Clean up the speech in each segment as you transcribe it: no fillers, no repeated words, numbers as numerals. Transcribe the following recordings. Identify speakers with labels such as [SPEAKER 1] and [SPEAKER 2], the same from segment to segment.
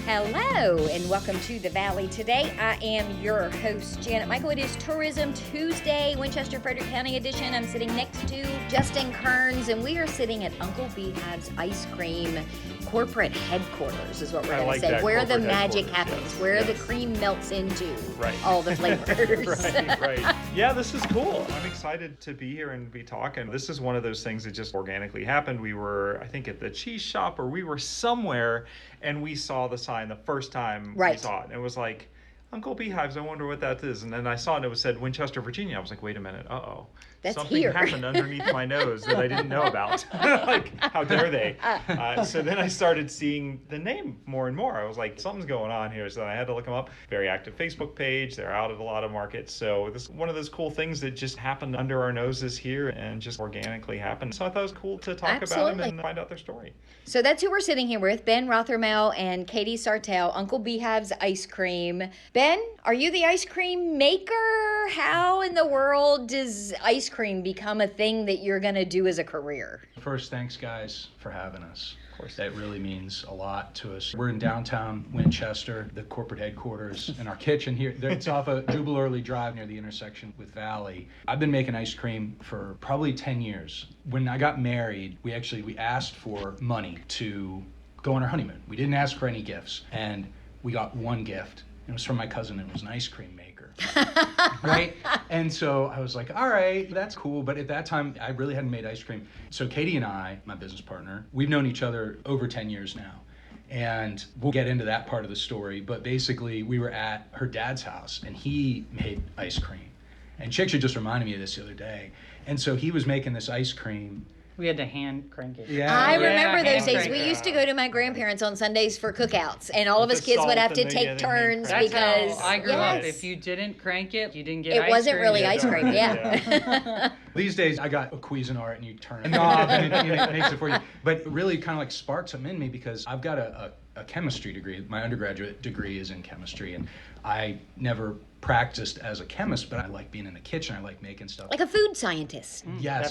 [SPEAKER 1] Hello and welcome to the Valley. Today I am your host, Janet Michael. It is Tourism Tuesday, Winchester, Frederick County edition. I'm sitting next to Justin Kearns and we are sitting at Uncle Beehive's Ice Cream corporate headquarters is what we're going to say. Where the magic happens, where the cream melts into all the flavors.
[SPEAKER 2] Right. Yeah, this is cool. I'm excited to be here and be talking. This is one of those things that just organically happened. We were, I think, at the cheese shop or we were somewhere and we saw the sign the first time we saw it. And it was like, Uncle Beehives, I wonder what that is. And then I saw it and it said Winchester, Virginia. I was like, wait a minute,
[SPEAKER 1] That's
[SPEAKER 2] something
[SPEAKER 1] here.
[SPEAKER 2] happened underneath my nose that I didn't know about. Like, how dare they? So then I started seeing the name more and more. I was like, something's going on here. So I had to look them up. Very active Facebook page. They're out at a lot of markets. So this is one of those cool things that just happened under our noses here and just organically happened. So I thought it was cool to talk about them and find out their story.
[SPEAKER 1] So that's who we're sitting here with, Ben Rothermel and Katie Sartell, Uncle Beehive's Ice Cream. Ben, are you the ice cream maker? How in the world does ice cream become a thing that you're going to do as a career?
[SPEAKER 3] First, thanks guys for having us. Of course, that really means a lot to us. We're in downtown Winchester, the corporate headquarters, and our kitchen here. It's off of Jubal Early Drive near the intersection with Valley. I've been making ice cream for probably 10 years. When I got married, we asked for money to go on our honeymoon. We didn't ask for any gifts, and we got one gift. It was from my cousin. It was an ice cream maker. Right? And so I was like, all right, that's cool. But at that time, I really hadn't made ice cream. So Katie and I, my business partner, we've known each other over 10 years now. And we'll get into that part of the story. But basically, we were at her dad's house, and he made ice cream. And Chicksha just reminded me of this the other day. And so he was making this ice cream.
[SPEAKER 4] We had to hand crank it.
[SPEAKER 1] Yeah. I remember those days. We used to go to my grandparents on Sundays for cookouts, and all of us kids would have to take turns
[SPEAKER 4] That's
[SPEAKER 1] because
[SPEAKER 4] how I grew up. If you didn't crank it, you didn't get ice cream.
[SPEAKER 1] It wasn't really ice cream, yeah.
[SPEAKER 3] These days, I got a Cuisinart, and you turn a knob, and it makes it for you. But it really kind of like sparked something in me because I've got a chemistry degree. My undergraduate degree is in chemistry, and I never practiced as a chemist, but I like being in the kitchen. I like making stuff.
[SPEAKER 1] Like a food scientist.
[SPEAKER 3] Yes.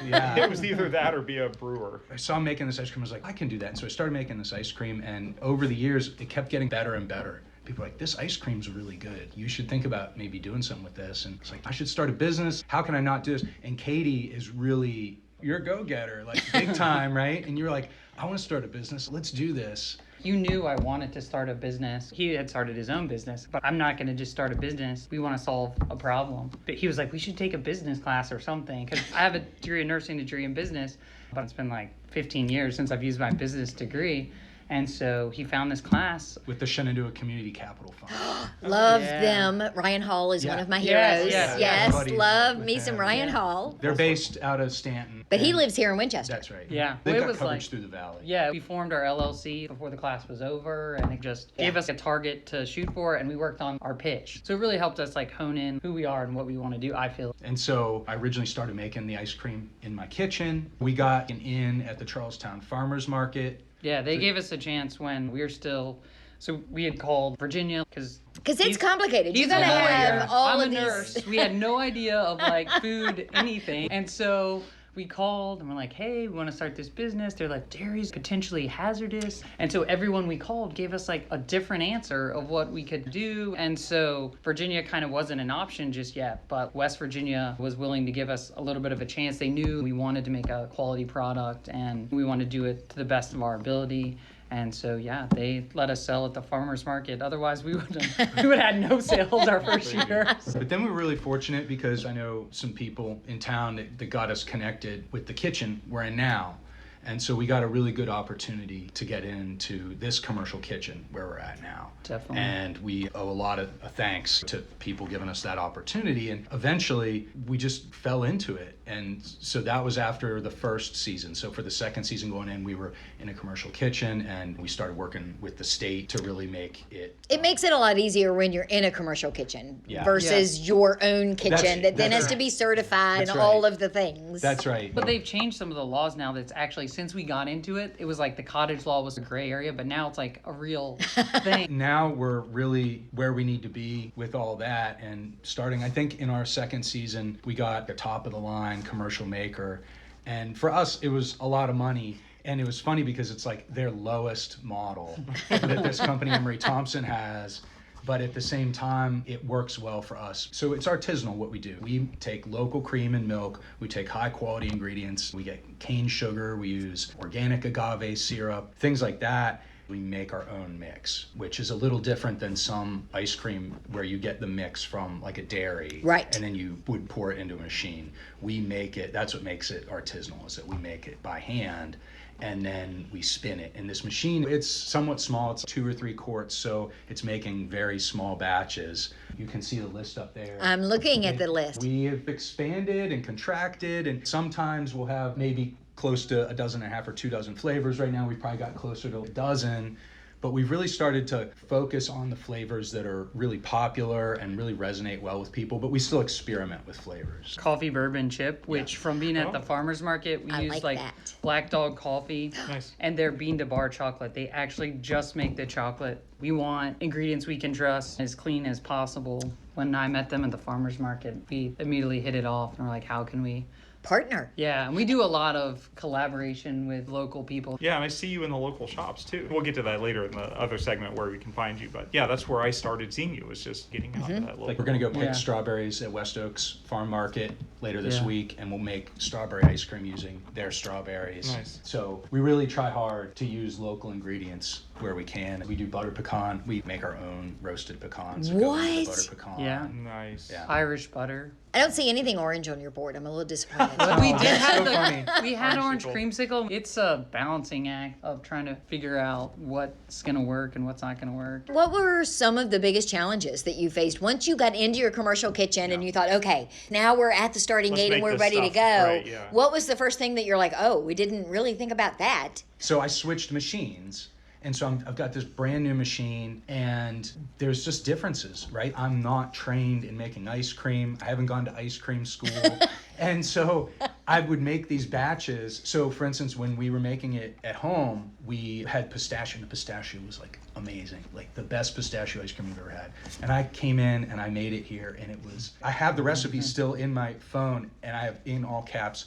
[SPEAKER 3] Yeah.
[SPEAKER 2] It was either that or be a brewer.
[SPEAKER 3] I saw him making this ice cream. I was like, I can do that. And so I started making this ice cream, and over the years, it kept getting better and better. People were like, this ice cream's really good. You should think about maybe doing something with this. And it's like, I should start a business. How can I not do this? And Katie is really, you're a go-getter, like big time, right? And you're like, I want to start a business. Let's do this.
[SPEAKER 4] You knew I wanted to start a business. He had started his own business, but I'm not going to just start a business. We want to solve a problem. But he was like, we should take a business class or something, because I have a nursing degree in business, but it's been like 15 years since I've used my business degree. And so he found this class.
[SPEAKER 3] With the Shenandoah Community Capital Fund.
[SPEAKER 1] Love them. Ryan Hall is one of my heroes. Yes, love me some Ryan Hall.
[SPEAKER 3] They're based out of Stanton.
[SPEAKER 1] But he lives here in Winchester.
[SPEAKER 3] That's right.
[SPEAKER 4] Yeah.
[SPEAKER 3] They've
[SPEAKER 4] well,
[SPEAKER 3] got coverage through the Valley.
[SPEAKER 4] Yeah, we formed our LLC before the class was over, and it just gave us a target to shoot for, and we worked on our pitch. So it really helped us like hone in who we are and what we want to do, I feel.
[SPEAKER 3] And so I originally started making the ice cream in my kitchen. We got an in at the Charlestown Farmers Market.
[SPEAKER 4] Yeah, they gave us a chance when we were still, so we had called Virginia because
[SPEAKER 1] it's complicated. You gotta have all of these.
[SPEAKER 4] I'm a nurse. We had no idea of like food, anything. And so we called and we're like, hey, we want to start this business. They're like, dairy's potentially hazardous. And so everyone we called gave us like a different answer of what we could do. And so Virginia kind of wasn't an option just yet, but West Virginia was willing to give us a little bit of a chance. They knew we wanted to make a quality product and we wanted to do it to the best of our ability. And so, yeah, they let us sell at the farmer's market. Otherwise, we would have had no sales our first year.
[SPEAKER 3] But then we were really fortunate because I know some people in town that got us connected with the kitchen we're in now. And so we got a really good opportunity to get into this commercial kitchen where we're at now.
[SPEAKER 4] Definitely.
[SPEAKER 3] And we owe a lot of thanks to people giving us that opportunity. And eventually we just fell into it. And so that was after the first season. So for the second season going in, we were in a commercial kitchen and we started working with the state to really make it.
[SPEAKER 1] It makes it a lot easier when you're in a commercial kitchen versus your own kitchen that then has to be certified and all of the things.
[SPEAKER 3] That's right.
[SPEAKER 4] But they've changed some of the laws now that's actually, since we got into it, it was like the cottage law was a gray area, but now it's like a real thing.
[SPEAKER 3] Now we're really where we need to be with all that. And starting, I think in our second season, we got a top of the line commercial maker. And for us, it was a lot of money. And it was funny because it's like their lowest model that this company, Emery Thompson, has. But at the same time, it works well for us. So it's artisanal what we do. We take local cream and milk. We take high quality ingredients. We get cane sugar. We use organic agave syrup, things like that. We make our own mix, which is a little different than some ice cream where you get the mix from like a dairy.
[SPEAKER 1] Right.
[SPEAKER 3] And then you would pour it into a machine. We make it, that's what makes it artisanal, is that we make it by hand. And then we spin it. And this machine, it's somewhat small. It's 2 or 3 quarts, so it's making very small batches. You can see the list up there.
[SPEAKER 1] I'm looking at the list.
[SPEAKER 3] We have expanded and contracted, and sometimes we'll have maybe close to 1.5 dozen or 2 dozen flavors. Right now, we've probably got closer to 12. But we've really started to focus on the flavors that are really popular and really resonate well with people, but we still experiment with flavors.
[SPEAKER 4] Coffee bourbon chip, which from being at the farmer's market, we
[SPEAKER 1] I
[SPEAKER 4] use
[SPEAKER 1] like that.
[SPEAKER 4] Black Dog coffee.
[SPEAKER 2] Nice.
[SPEAKER 4] And their bean to bar chocolate. They actually just make the chocolate. We want ingredients we can trust as clean as possible. When I met them at the farmer's market, we immediately hit it off and we're like, how can we?
[SPEAKER 1] Partner.
[SPEAKER 4] Yeah, and we do a lot of collaboration with local people.
[SPEAKER 2] Yeah, and I see you in the local shops too. We'll get to that later in the other segment where we can find you. But yeah, that's where I started seeing you, was just getting out to that local.
[SPEAKER 3] Like we're gonna go pick
[SPEAKER 4] Yeah.
[SPEAKER 3] strawberries at West Oaks Farm Market later this
[SPEAKER 4] Yeah.
[SPEAKER 3] week, and we'll make strawberry ice cream using their strawberries.
[SPEAKER 2] Nice.
[SPEAKER 3] So we really try hard to use local ingredients where we can. We do butter pecan. We make our own roasted pecans. that go into the
[SPEAKER 1] What?
[SPEAKER 3] butter pecan.
[SPEAKER 4] Yeah.
[SPEAKER 2] Nice.
[SPEAKER 3] Yeah.
[SPEAKER 4] Irish butter.
[SPEAKER 1] I don't see anything orange on your board. I'm a little disappointed.
[SPEAKER 4] But we did
[SPEAKER 3] that's
[SPEAKER 4] have
[SPEAKER 3] so funny.
[SPEAKER 4] we had orange
[SPEAKER 2] Orange
[SPEAKER 4] creamsicle. It's a balancing act of trying to figure out what's gonna work and what's not gonna work.
[SPEAKER 1] What were some of the biggest challenges that you faced once you got into your commercial kitchen and you thought, okay, now we're at the starting
[SPEAKER 2] Let's
[SPEAKER 1] gate and
[SPEAKER 2] make
[SPEAKER 1] we're
[SPEAKER 2] this
[SPEAKER 1] ready to
[SPEAKER 2] stuff
[SPEAKER 1] go?
[SPEAKER 2] right, yeah.
[SPEAKER 1] What was the first thing that you're like, oh, we didn't really think about that?
[SPEAKER 3] So I switched machines. And so I've got this brand new machine, and there's just differences, right? I'm not trained in making ice cream. I haven't gone to ice cream school. And so I would make these batches. So for instance, when we were making it at home, we had pistachio, and the pistachio was like amazing, like the best pistachio ice cream we've ever had. And I came in and I made it here, and it was, I have the recipe still in my phone, and I have in all caps,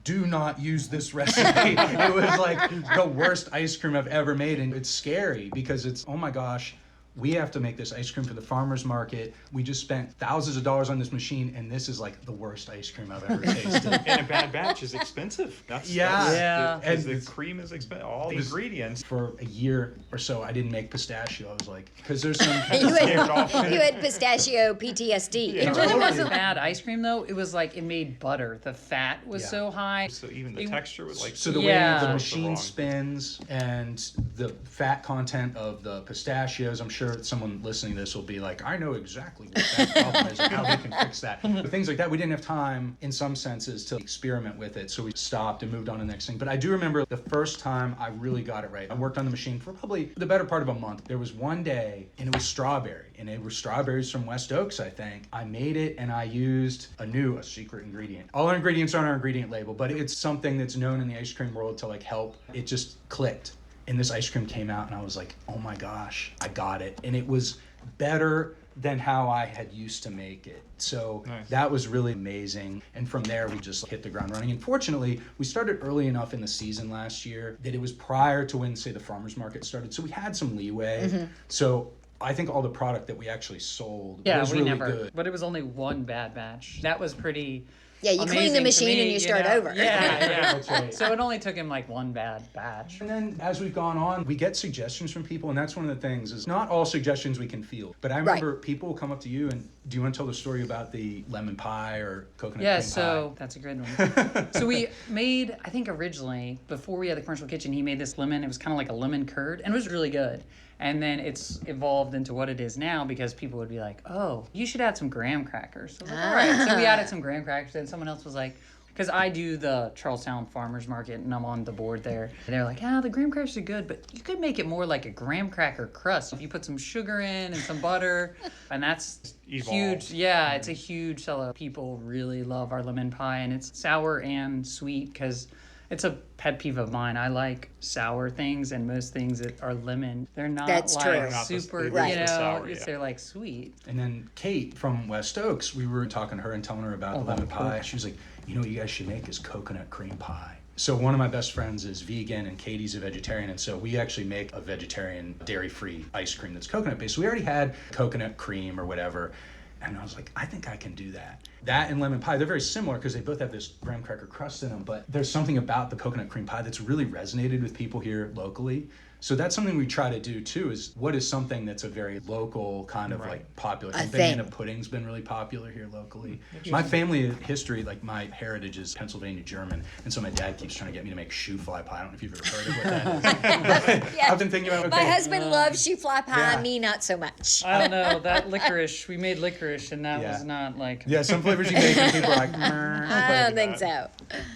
[SPEAKER 3] do not use this recipe. It was like the worst ice cream I've ever made. And it's scary because it's, oh my gosh, we have to make this ice cream for the farmer's market. We just spent thousands of dollars on this machine, and this is like the worst ice cream I've ever tasted.
[SPEAKER 2] And a bad batch is expensive.
[SPEAKER 3] Yeah.
[SPEAKER 4] Yeah.
[SPEAKER 2] Because
[SPEAKER 3] And
[SPEAKER 2] the cream is expensive. All the
[SPEAKER 3] was-
[SPEAKER 2] ingredients.
[SPEAKER 3] For a year or so, I didn't make pistachio. I was like, because there's some.
[SPEAKER 1] You
[SPEAKER 2] Scared off.
[SPEAKER 1] had, you had pistachio PTSD.
[SPEAKER 2] Yeah.
[SPEAKER 4] It really wasn't bad ice cream though. It was like it made butter. The fat was
[SPEAKER 3] Yeah.
[SPEAKER 4] so high.
[SPEAKER 2] So even the
[SPEAKER 4] It-
[SPEAKER 2] texture was like.
[SPEAKER 3] So the
[SPEAKER 4] Yeah.
[SPEAKER 3] way the
[SPEAKER 2] So
[SPEAKER 3] machine
[SPEAKER 2] wrong.
[SPEAKER 3] spins and the fat content of the pistachios, I'm sure someone listening to this will be like, I know exactly what that problem is and how they can fix that. But things like that, we didn't have time in some senses to experiment with it, so we stopped and moved on to the next thing. But I do remember the first time I really got it right. I worked on the machine for probably the better part of a month. There was one day, and it was strawberry, and it were strawberries from West Oaks, I think. I made it, and I used a secret ingredient. All our ingredients are on our ingredient label, but it's something that's known in the ice cream world to like help. It just clicked. And this ice cream came out, and I was like, oh my gosh, I got it. And it was better than how I had used to make it. So
[SPEAKER 2] Nice.
[SPEAKER 3] that was really amazing. And from there, we just hit the ground running. And fortunately, we started early enough in the season last year that it was prior to when, say, the farmer's market started. So we had some leeway. So I think all the product that we actually sold
[SPEAKER 4] Yeah,
[SPEAKER 3] was
[SPEAKER 4] we
[SPEAKER 3] really
[SPEAKER 4] never.
[SPEAKER 3] good.
[SPEAKER 4] But it was only one bad batch. That was pretty.
[SPEAKER 1] Yeah, you clean the
[SPEAKER 4] amazing to
[SPEAKER 1] machine
[SPEAKER 4] me,
[SPEAKER 1] and you start
[SPEAKER 4] know?
[SPEAKER 1] over.
[SPEAKER 4] Yeah, yeah.
[SPEAKER 3] That's right.
[SPEAKER 4] So it only took him like one bad batch.
[SPEAKER 3] And then as we've gone on, we get suggestions from people, and that's one of the things is not all suggestions we can field. But I remember people will come up to you and, do you want to tell the story about the lemon pie or coconut
[SPEAKER 4] Yeah,
[SPEAKER 3] cream
[SPEAKER 4] so that's a good one. So we made, I think originally, before we had the commercial kitchen, he made this lemon. It was kind of like a lemon curd, and it was really good. And then it's evolved into what it is now because people would be like, oh, you should add some graham crackers. So I was like, all right. So we added some graham crackers, and someone else was like, because I do the Charlestown Farmers Market and I'm on the board there. And they're like, the graham crackers are good, but you could make it more like a graham cracker crust if you put some sugar in and some butter. And that's
[SPEAKER 2] Evolved.
[SPEAKER 4] huge. Yeah, it's a huge seller. People really love our lemon pie, and it's sour and sweet because it's a pet peeve of mine. I like sour things, and most things that are lemon, they're not
[SPEAKER 1] That's
[SPEAKER 4] like
[SPEAKER 1] true.
[SPEAKER 2] Not the-
[SPEAKER 4] super,
[SPEAKER 2] the
[SPEAKER 4] you know,
[SPEAKER 2] sour, yeah.
[SPEAKER 4] they're like sweet.
[SPEAKER 3] And then Kate from West Oaks, we were talking to her and telling her about the lemon pie. She was like, you know what you guys should make is coconut cream pie. So one of my best friends is vegan and Katie's a vegetarian, and so we actually make a vegetarian dairy-free ice cream that's coconut-based. So we already had coconut cream or whatever, and I was like, I think I can do that. That and lemon pie, they're very similar because they both have this graham cracker crust in them, but there's something about the coconut cream pie that's really resonated with people here locally. So that's something we try to do too, is what is something that's a very local kind of like popular thing. Banana pudding's been really popular here locally. My family history, like my heritage is Pennsylvania German, and so my dad keeps trying to get me to make shoe fly pie. I don't know if you've ever heard of what that is. I've been thinking about
[SPEAKER 1] My husband loves shoe fly pie, me not so much.
[SPEAKER 4] I don't know, that licorice, we made licorice and that was not like...
[SPEAKER 3] Yeah, some flavors you make and people are like,
[SPEAKER 1] I don't think so.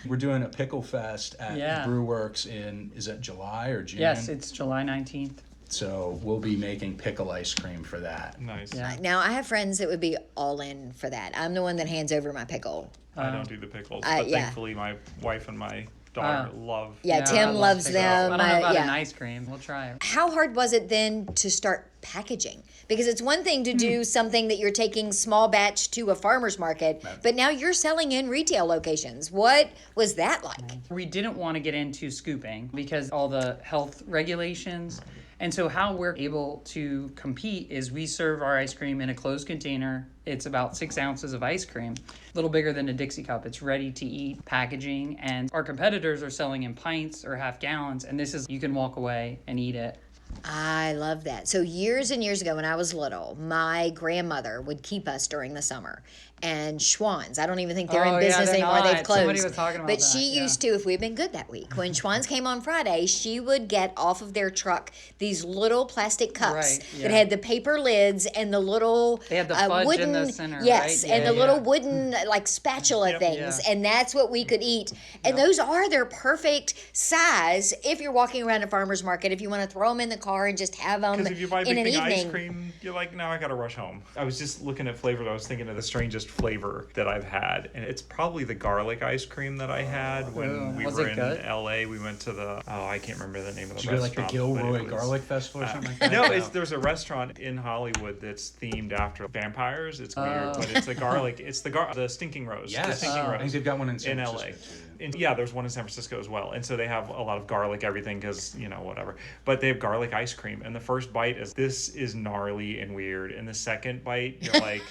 [SPEAKER 3] We're doing a pickle fest at Brewworks in, is that July or June?
[SPEAKER 4] Yes, it's July 19th.
[SPEAKER 3] So we'll be making pickle ice cream for that.
[SPEAKER 2] Nice.
[SPEAKER 4] Yeah.
[SPEAKER 1] Now, I have friends that would be all in for that. I'm the one that hands over my pickle.
[SPEAKER 2] I don't do the pickles, but thankfully my wife and my daughter love.
[SPEAKER 1] Yeah, Tim loves them.
[SPEAKER 4] I don't know about an ice cream. We'll try it.
[SPEAKER 1] How hard was it then to start packaging? Because it's one thing to do something that you're taking small batch to a farmer's market, but now you're selling in retail locations. What was that like?
[SPEAKER 4] We didn't want to get into scooping because all the health regulations. And so how we're able to compete is we serve our ice cream in a closed container. It's about 6 ounces of ice cream, a little bigger than a Dixie cup. It's ready to eat packaging, and our competitors are selling in pints or half gallons, and this is, you can walk away and eat it.
[SPEAKER 1] I love that. So years and years ago when I was little, my grandmother would keep us during the summer. And Schwann's, I don't even think they're in business
[SPEAKER 4] they're
[SPEAKER 1] anymore.
[SPEAKER 4] not.
[SPEAKER 1] They've closed.
[SPEAKER 4] Somebody was talking about
[SPEAKER 1] but
[SPEAKER 4] that,
[SPEAKER 1] she used to, if we'd been good that week, when Schwann's came on Friday, she would get off of their truck these little plastic cups that had the paper lids and the little
[SPEAKER 4] They had the fudge
[SPEAKER 1] wooden,
[SPEAKER 4] in the center,
[SPEAKER 1] yes,
[SPEAKER 4] right?
[SPEAKER 1] and the little wooden like spatula things, and that's what we could eat. And those are their perfect size if you're walking around a farmer's market. If you want to throw them in the car and just have them
[SPEAKER 2] Because if you buy
[SPEAKER 1] in
[SPEAKER 2] big
[SPEAKER 1] an
[SPEAKER 2] thing
[SPEAKER 1] evening.
[SPEAKER 2] ice cream, you're like, now I gotta rush home. I was just looking at flavors. I was thinking of the strangest flavor that I've had, and it's probably the garlic ice cream that I had when we were in LA. We went to the I can't remember the name of the
[SPEAKER 3] Did you go
[SPEAKER 2] restaurant.
[SPEAKER 3] like the Gilroy Garlic Festival or something like that?
[SPEAKER 2] No, there's a restaurant in Hollywood that's themed after vampires. It's weird, but it's a garlic. It's the Stinking Rose.
[SPEAKER 3] Yes,
[SPEAKER 2] the Stinking
[SPEAKER 3] I
[SPEAKER 2] Rose.
[SPEAKER 3] think they've got one in San
[SPEAKER 2] LA.
[SPEAKER 3] Francisco too.
[SPEAKER 2] And there's one in San Francisco as well. And so they have a lot of garlic everything because, whatever. But they have garlic ice cream. And the first bite is, this is gnarly and weird. And the second bite, you're like,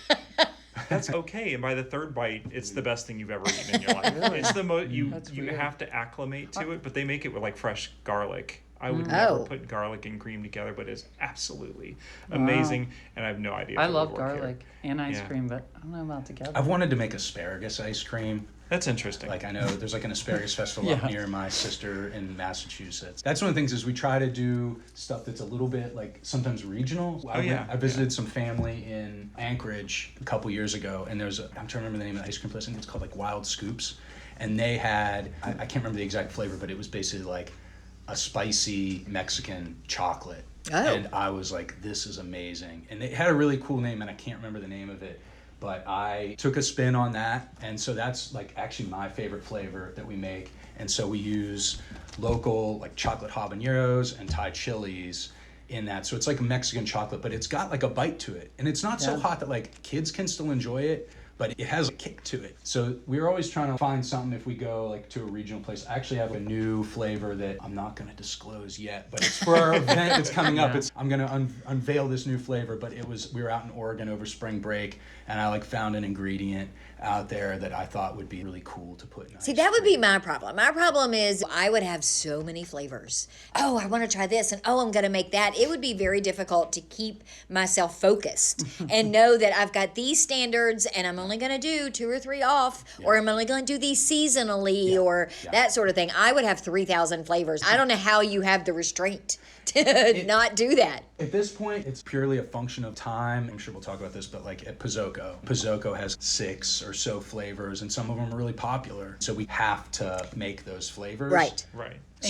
[SPEAKER 2] that's okay. And by the third bite, it's the best thing you've ever eaten in your life. It's the most, you have to acclimate to it, but they make it with like fresh garlic. I would never put garlic and cream together, but it's absolutely amazing. And I have no idea.
[SPEAKER 4] I love garlic and ice cream, but I don't know about together.
[SPEAKER 3] I've wanted to make asparagus ice cream.
[SPEAKER 2] That's interesting.
[SPEAKER 3] Like I know there's like an asparagus festival up near my sister in Massachusetts. That's one of the things is we try to do stuff that's a little bit like sometimes regional. I visited some family in Anchorage a couple years ago, and I'm trying to remember the name of the ice cream place. I think it's called like Wild Scoops, and they had I can't remember the exact flavor, but it was basically like a spicy Mexican chocolate. And I was like, this is amazing. And it had a really cool name, and I can't remember the name of it. But I took a spin on that, and so that's like actually my favorite flavor that we make. And so we use local like chocolate habaneros and Thai chilies in that. So it's like a Mexican chocolate, but it's got like a bite to it. And it's not so hot that like kids can still enjoy it, but it has a kick to it. So we're always trying to find something if we go like to a regional place. I actually have a new flavor that I'm not going to disclose yet, but it's for our event that's coming up. I'm going to unveil this new flavor, but we were out in Oregon over spring break, and I like found an ingredient out there that I thought would be really cool to put in
[SPEAKER 1] See, that would be my problem. My problem is I would have so many flavors. Oh, I want to try this, and I'm going to make that. It would be very difficult to keep myself focused and know that I've got these standards and I'm only going to do 2 or 3 off, or I'm only going to do these seasonally or that sort of thing. I would have 3,000 flavors. I don't know how you have the restraint to not do that.
[SPEAKER 3] At this point, it's purely a function of time. I'm sure we'll talk about this, but like at Pizzoco has 6 or so flavors, and some of them are really popular. So we have to make those flavors.
[SPEAKER 2] Right.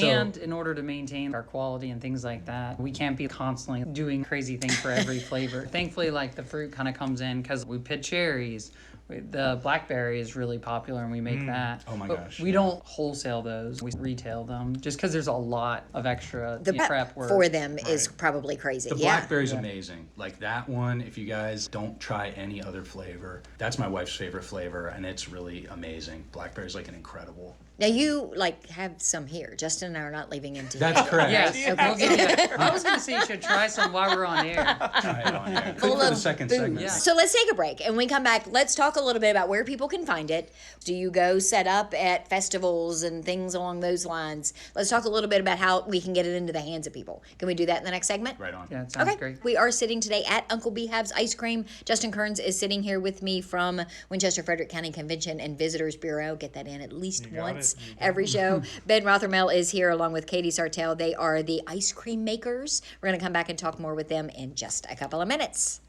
[SPEAKER 4] And in order to maintain our quality and things like that, we can't be constantly doing crazy things for every flavor. Thankfully, like the fruit kind of comes in because we pit cherries, The blackberry is really popular, and we make that.
[SPEAKER 3] Oh my
[SPEAKER 4] But
[SPEAKER 3] gosh,
[SPEAKER 4] we
[SPEAKER 3] yeah.
[SPEAKER 4] don't wholesale those. We retail them just because there's a lot of extra prep work.
[SPEAKER 1] for them is probably crazy.
[SPEAKER 3] The
[SPEAKER 1] Yeah.
[SPEAKER 3] blackberry's amazing. Like that one, if you guys don't try any other flavor, that's my wife's favorite flavor, and it's really amazing. Blackberry's like an incredible.
[SPEAKER 1] Now you have some here. Justin and I are not leaving empty.
[SPEAKER 3] That's correct.
[SPEAKER 4] Yes.
[SPEAKER 1] Okay.
[SPEAKER 4] We'll give you- I was going to say you should try some while we're on air.
[SPEAKER 3] Try it on there.
[SPEAKER 1] Full
[SPEAKER 3] Good for the
[SPEAKER 1] of
[SPEAKER 3] second
[SPEAKER 1] booze.
[SPEAKER 3] segment.
[SPEAKER 4] Yeah.
[SPEAKER 1] So let's take a break, and when we come back, let's talk a little bit about where people can find it. Do you go set up at festivals and things along those lines? Let's talk a little bit about how we can get it into the hands of people. Can we do that in the next segment?
[SPEAKER 3] Right on.
[SPEAKER 4] Yeah, it sounds
[SPEAKER 1] Okay,
[SPEAKER 4] great.
[SPEAKER 1] we are sitting today at Uncle Beehive's Ice Cream. Justin Kearns is sitting here with me from Winchester Frederick County Convention and Visitors Bureau. Get that in at least once every show. Ben Rothermel is here along with Katie Sartell. They are the ice cream makers. We're going to come back and talk more with them in just a couple of minutes.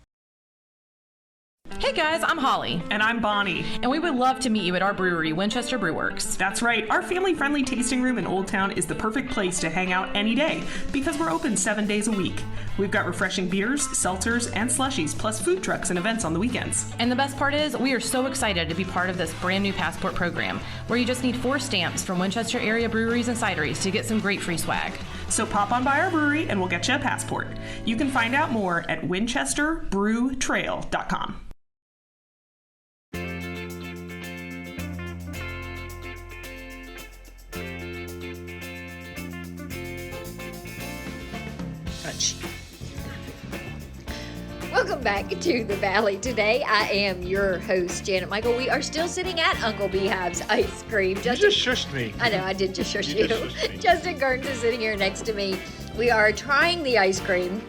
[SPEAKER 5] Hey guys, I'm Holly.
[SPEAKER 6] And I'm Bonnie.
[SPEAKER 5] And we would love to meet you at our brewery, Winchester Brewworks.
[SPEAKER 6] That's right. Our family-friendly tasting room in Old Town is the perfect place to hang out any day because we're open 7 days a week. We've got refreshing beers, seltzers, and slushies, plus food trucks and events on the weekends.
[SPEAKER 5] And the best part is, we are so excited to be part of this brand new passport program, where you just need 4 stamps from Winchester area breweries and cideries to get some great free swag.
[SPEAKER 6] So pop on by our brewery and we'll get you a passport. You can find out more at winchesterbrewtrail.com.
[SPEAKER 1] Welcome back to the Valley. Today, I am your host, Janet Michael. We are still sitting at Uncle Beehive's Ice Cream.
[SPEAKER 2] You just shushed me.
[SPEAKER 1] I know, I did just shush
[SPEAKER 2] You
[SPEAKER 1] you.
[SPEAKER 2] just shushed me.
[SPEAKER 1] Justin Kearns is sitting here next to me. We are trying the ice cream.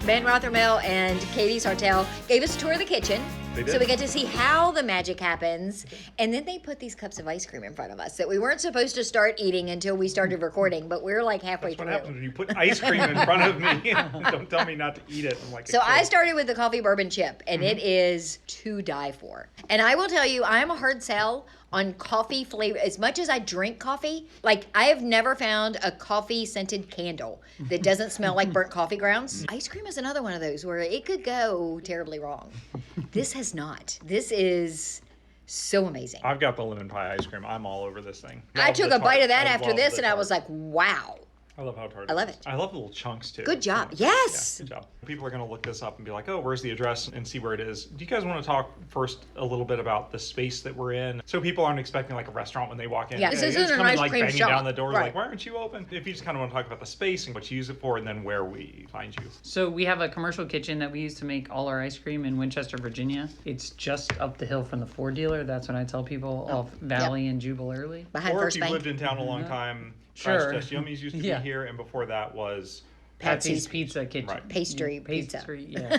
[SPEAKER 1] Ben Rothermel and Katie Sartell gave us a tour of the kitchen.
[SPEAKER 2] They did.
[SPEAKER 1] So we get to see how the magic happens. And then they put these cups of ice cream in front of us that we weren't supposed to start eating until we started recording, but we're like halfway
[SPEAKER 2] That's what
[SPEAKER 1] through.
[SPEAKER 2] happens when you put ice cream in front of me. Don't tell me not to eat it. I'm like a
[SPEAKER 1] So I
[SPEAKER 2] kid.
[SPEAKER 1] started with the coffee bourbon chip, and
[SPEAKER 2] Mm-hmm.
[SPEAKER 1] it is to die for. And I will tell you, I'm a hard sell on coffee flavor. As much as I drink coffee, like I have never found a coffee scented candle that doesn't smell like burnt coffee grounds. Ice cream is another one of those where it could go terribly wrong. This has not. This is so amazing.
[SPEAKER 2] I've got the lemon pie ice cream. I'm all over this thing.
[SPEAKER 1] I
[SPEAKER 2] Love
[SPEAKER 1] took
[SPEAKER 2] the
[SPEAKER 1] a bite
[SPEAKER 2] tart.
[SPEAKER 1] of that
[SPEAKER 2] I
[SPEAKER 1] after
[SPEAKER 2] love
[SPEAKER 1] this,
[SPEAKER 2] the
[SPEAKER 1] and I was
[SPEAKER 2] tart.
[SPEAKER 1] like, wow.
[SPEAKER 2] I love how tart
[SPEAKER 1] I love
[SPEAKER 2] is.
[SPEAKER 1] it.
[SPEAKER 2] I love the little chunks too.
[SPEAKER 1] Good job.
[SPEAKER 2] Yeah,
[SPEAKER 1] Yes.
[SPEAKER 2] good job. People are going to look this up and be like, oh, where's the address, and see where it is. Do you guys want to talk first a little bit about the space that we're in? So people aren't expecting like a restaurant when they walk in.
[SPEAKER 1] Yeah, this
[SPEAKER 2] it's
[SPEAKER 1] isn't an
[SPEAKER 2] coming,
[SPEAKER 1] ice
[SPEAKER 2] like
[SPEAKER 1] cream
[SPEAKER 2] banging
[SPEAKER 1] shop.
[SPEAKER 2] down the doors
[SPEAKER 1] Right.
[SPEAKER 2] like, why aren't you open? If you just kind of want to talk about the space and what you use it for, and then where we find you.
[SPEAKER 4] So we have a commercial kitchen that we use to make all our ice cream in Winchester, Virginia. It's just up the hill from the Ford dealer. That's what I tell people off Valley and Jubal Early.
[SPEAKER 1] Behind
[SPEAKER 2] Or if
[SPEAKER 1] First
[SPEAKER 2] you
[SPEAKER 1] Bank.
[SPEAKER 2] lived in town a long time,
[SPEAKER 4] Sure.
[SPEAKER 2] Crash Test Yummies used to
[SPEAKER 4] Yeah.
[SPEAKER 2] be here, and before that was
[SPEAKER 4] Patsy's Pizza Kitchen.
[SPEAKER 2] Right.
[SPEAKER 1] Pastry pizza.
[SPEAKER 4] Pastry, yeah.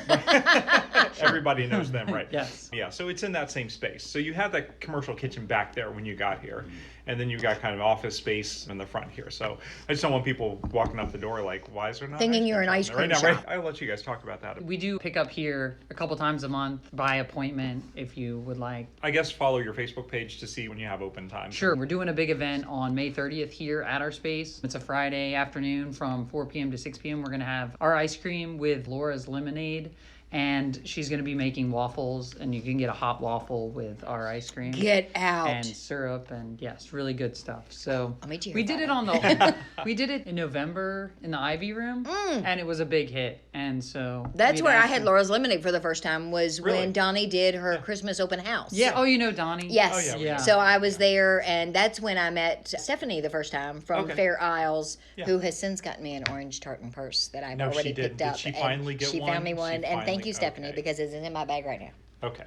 [SPEAKER 2] everybody knows them, right?
[SPEAKER 4] Yes.
[SPEAKER 2] Yeah, so it's in that same space. So you had that commercial kitchen back there when you got here, and then you got kind of office space in the front here. So I just don't want people walking up the door like, why is there not
[SPEAKER 1] Thinking
[SPEAKER 2] ice
[SPEAKER 1] you're an
[SPEAKER 2] cream
[SPEAKER 1] ice
[SPEAKER 2] right
[SPEAKER 1] cream
[SPEAKER 2] now?
[SPEAKER 1] shop.
[SPEAKER 2] I'll let you guys talk about that.
[SPEAKER 4] We do pick up here a couple times a month by appointment if you would like.
[SPEAKER 2] I guess follow your Facebook page to see when you have open time.
[SPEAKER 4] Sure, we're doing a big event on May 30th here at our space. It's a Friday afternoon from 4 p.m. to 6 p.m. We're going to have our ice cream with Laura's lemonade, and she's going to be making waffles, and you can get a hot waffle with our ice cream.
[SPEAKER 1] Get out.
[SPEAKER 4] And syrup, and yes, really good stuff. So
[SPEAKER 1] I'll meet you
[SPEAKER 4] we
[SPEAKER 1] here
[SPEAKER 4] did it
[SPEAKER 1] Friday.
[SPEAKER 4] on the we did it in November in the Ivy Room, and it was a big hit. And so
[SPEAKER 1] That's
[SPEAKER 4] we'd
[SPEAKER 1] where I
[SPEAKER 4] asked
[SPEAKER 1] had
[SPEAKER 4] her-
[SPEAKER 1] Laura's Lemonade for the first time was
[SPEAKER 2] Really?
[SPEAKER 1] when Donnie did her Christmas open house.
[SPEAKER 4] Yeah. Oh, you know Donnie.
[SPEAKER 1] Yes.
[SPEAKER 2] Oh, yeah, we
[SPEAKER 4] Yeah.
[SPEAKER 1] So I was there, and that's when I met Stephanie the first time from
[SPEAKER 2] Okay.
[SPEAKER 1] Fair Isles,
[SPEAKER 2] Yeah.
[SPEAKER 1] who has since gotten me an orange tartan purse that I've
[SPEAKER 2] No, she
[SPEAKER 1] already
[SPEAKER 2] did.
[SPEAKER 1] picked
[SPEAKER 2] Did
[SPEAKER 1] up.
[SPEAKER 2] she
[SPEAKER 1] and
[SPEAKER 2] finally get
[SPEAKER 1] she
[SPEAKER 2] one?
[SPEAKER 1] found me
[SPEAKER 2] She
[SPEAKER 1] one, and thank
[SPEAKER 2] finally-
[SPEAKER 1] you, Stephanie,
[SPEAKER 2] okay.
[SPEAKER 1] because it's in my bag right now.
[SPEAKER 2] Okay.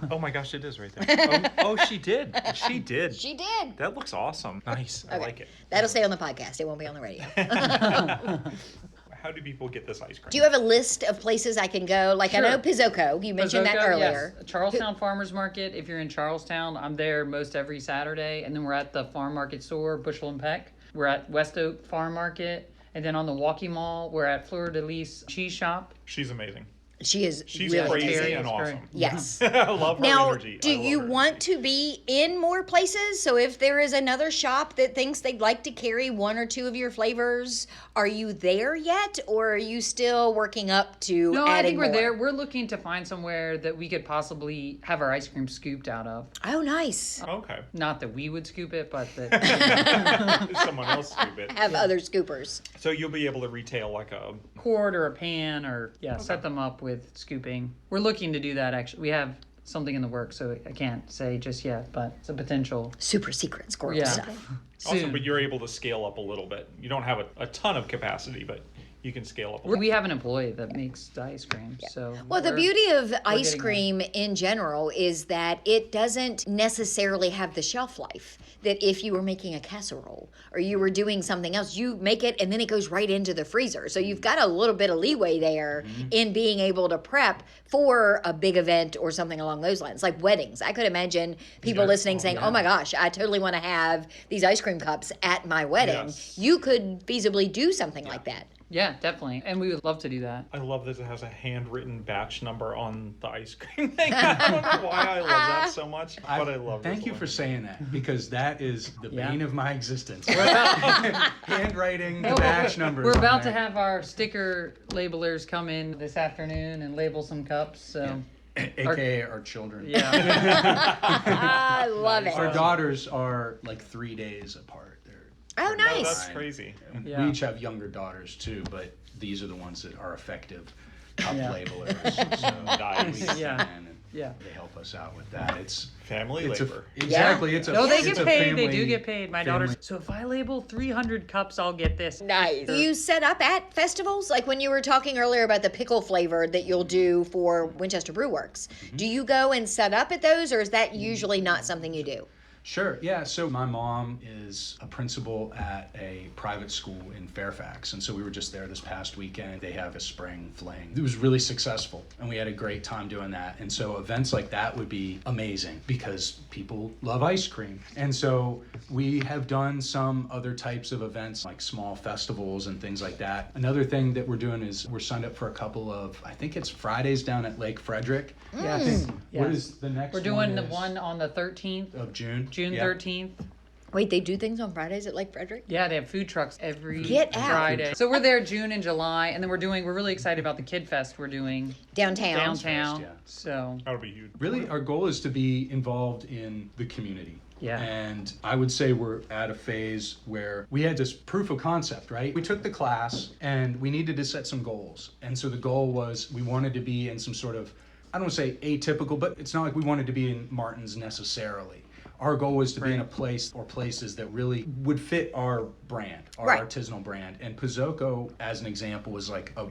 [SPEAKER 2] Oh my gosh, it is right there. Oh, she did. She did.
[SPEAKER 1] She did.
[SPEAKER 2] That looks awesome. Nice. I
[SPEAKER 1] Okay.
[SPEAKER 2] like it.
[SPEAKER 1] That'll stay on the podcast. It won't be on the radio.
[SPEAKER 2] How do people get this ice cream?
[SPEAKER 1] Do you have a list of places I can go? Like I know
[SPEAKER 4] Sure.
[SPEAKER 1] Pizzoco. You mentioned that
[SPEAKER 4] Pizzoco,
[SPEAKER 1] earlier.
[SPEAKER 4] yes. Charlestown Farmers Market. If you're in Charlestown, I'm there most every Saturday. And then we're at the Farm Market store, Bushel and Peck. We're at West Oak Farm Market. And then on the Walkie Mall, we're at Fleur de Lis Cheese Shop.
[SPEAKER 2] She's amazing.
[SPEAKER 1] She's
[SPEAKER 2] crazy
[SPEAKER 1] amazing.
[SPEAKER 2] and awesome.
[SPEAKER 1] Yes.
[SPEAKER 2] I love her
[SPEAKER 1] Now,
[SPEAKER 2] energy.
[SPEAKER 1] do you want to be in more places? So if there is another shop that thinks they'd like to carry one or two of your flavors, are you there yet, or are you still working up to
[SPEAKER 4] No,
[SPEAKER 1] adding
[SPEAKER 4] I think we're
[SPEAKER 1] more?
[SPEAKER 4] there. We're looking to find somewhere that we could possibly have our ice cream scooped out of.
[SPEAKER 1] Oh, nice.
[SPEAKER 2] Okay.
[SPEAKER 4] Not that we would scoop it, but that
[SPEAKER 2] Someone else scoop it.
[SPEAKER 1] Have other scoopers.
[SPEAKER 2] So you'll be able to retail like a...
[SPEAKER 4] quart or a pan or set them up with scooping. We're looking to do that actually. We have something in the works, so I can't say just yet, but it's a potential.
[SPEAKER 1] Super secret squirrel
[SPEAKER 4] Yeah.
[SPEAKER 1] stuff.
[SPEAKER 2] Also,
[SPEAKER 4] Soon.
[SPEAKER 2] but you're able to scale up a little bit. You don't have a ton of capacity, but you can scale up a little.
[SPEAKER 4] We have an employee that makes the ice cream, so.
[SPEAKER 1] Well, the
[SPEAKER 4] we're-
[SPEAKER 1] beauty of ice
[SPEAKER 4] getting
[SPEAKER 1] cream in general is that it doesn't necessarily have the shelf life that if you were making a casserole or you were doing something else, you make it and then it goes right into the freezer. So you've got a little bit of leeway there in being able to prep for a big event or something along those lines, like weddings. I could imagine people listening saying, oh my gosh, I totally want to have these ice cream cups at my wedding.
[SPEAKER 2] Yes.
[SPEAKER 1] You could feasibly do something like that.
[SPEAKER 4] Yeah, definitely. And we would love to do that.
[SPEAKER 2] I love that it has a handwritten batch number on the ice cream thing. I don't know why I love that so much, but I love it.
[SPEAKER 3] Thank you for saying that, because that is the
[SPEAKER 4] Yeah.
[SPEAKER 3] bane of my existence. Handwriting the batch numbers.
[SPEAKER 4] We're
[SPEAKER 3] on
[SPEAKER 4] about to
[SPEAKER 3] there.
[SPEAKER 4] have our sticker labelers come in this afternoon and label some cups, so.
[SPEAKER 3] AKA our children.
[SPEAKER 4] Yeah.
[SPEAKER 1] I love it.
[SPEAKER 3] Our daughters are like 3 days apart.
[SPEAKER 1] Oh,
[SPEAKER 2] Oh,
[SPEAKER 1] nice.
[SPEAKER 2] that's crazy.
[SPEAKER 4] Yeah.
[SPEAKER 3] We each have younger daughters too, but these are the ones that are effective cup
[SPEAKER 4] Yeah.
[SPEAKER 3] labelers. So
[SPEAKER 2] Nice.
[SPEAKER 3] we come
[SPEAKER 4] Yeah.
[SPEAKER 3] in and
[SPEAKER 4] Yeah.
[SPEAKER 3] they help us out with that. It's
[SPEAKER 2] Family
[SPEAKER 3] it's
[SPEAKER 2] labor.
[SPEAKER 3] exactly. It's a
[SPEAKER 4] No, they
[SPEAKER 3] it's
[SPEAKER 4] get
[SPEAKER 3] a
[SPEAKER 4] paid. They
[SPEAKER 3] family-
[SPEAKER 4] do get paid. My
[SPEAKER 3] family-
[SPEAKER 4] daughters. So if I label 300 cups, I'll get this.
[SPEAKER 1] Nice. Do you set up at festivals? Like when you were talking earlier about the pickle flavor that you'll do for Winchester Brew Works. Do you go and set up at those, or is that usually not something you do?
[SPEAKER 3] Sure, yeah. So my mom is a principal at a private school in Fairfax. And so we were just there this past weekend. They have a spring fling. It was really successful and we had a great time doing that. And so events like that would be amazing because people love ice cream. And so we have done some other types of events like small festivals and things like that. Another thing that we're doing is we're signed up for a couple of, I think it's Fridays down at Lake Frederick.
[SPEAKER 4] Yes.
[SPEAKER 3] What
[SPEAKER 4] Yes.
[SPEAKER 3] is the next
[SPEAKER 4] We're doing the
[SPEAKER 3] is
[SPEAKER 4] one on the 13th,
[SPEAKER 3] of June?
[SPEAKER 4] June
[SPEAKER 3] Yeah.
[SPEAKER 4] 13th.
[SPEAKER 1] Wait, they do things on Fridays at Lake Frederick?
[SPEAKER 4] Yeah, they have food trucks every
[SPEAKER 1] Get out.
[SPEAKER 4] Friday. So we're there June and July, and then we're really excited about the Kid Fest we're doing
[SPEAKER 1] Downtown.
[SPEAKER 4] downtown.
[SPEAKER 3] yeah.
[SPEAKER 4] So
[SPEAKER 2] That'll be huge.
[SPEAKER 3] Really, our goal is to be involved in the community.
[SPEAKER 4] Yeah.
[SPEAKER 3] And I would say we're at a phase where we had this proof of concept, right? We took the class and we needed to set some goals. And so the goal was we wanted to be in some sort of, I don't want to say atypical, but it's not like we wanted to be in Martin's necessarily. Our goal was to be in a place or places that really would fit our brand, our
[SPEAKER 1] Right.
[SPEAKER 3] artisanal brand. And Pizzoco, as an example, was like a